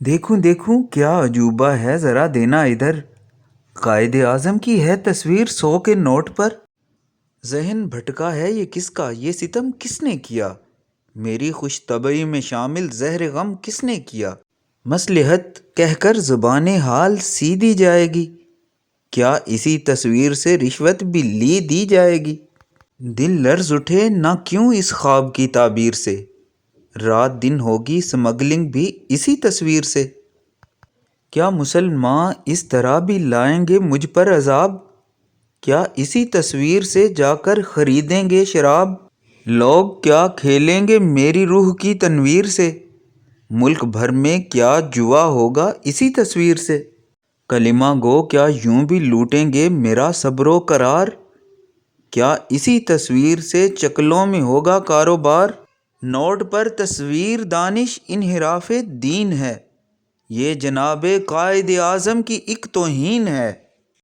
دیکھوں دیکھوں کیا عجوبہ ہے، ذرا دینا ادھر، قائد اعظم کی ہے تصویر 100 کے نوٹ پر۔ ذہن بھٹکا ہے یہ کس کا، یہ ستم کس نے کیا، میری خوش طبعی میں شامل زہر غم کس نے کیا۔ مصلحت کہہ کر زبان حال سی دی جائے گی، کیا اسی تصویر سے رشوت بھی لی دی جائے گی۔ دل لرز اٹھے نہ کیوں اس خواب کی تعبیر سے، رات دن ہوگی اسمگلنگ بھی اسی تصویر سے۔ کیا مسلماں اس طرح بھی لائیں گے مجھ پر عذاب، کیا اسی تصویر سے جا کر خریدیں گے شراب۔ لوگ کیا کھیلیں گے میری روح کی تنویر سے، ملک بھر میں کیا جوا ہوگا اسی تصویر سے۔ کلمہ گو کیا یوں بھی لوٹیں گے میرا صبر و قرار، کیا اسی تصویر سے چکلوں میں ہوگا کاروبار۔ نوٹ پر تصویر دانش انحراف دین ہے، یہ جناب قائد اعظم کی ایک توہین ہے۔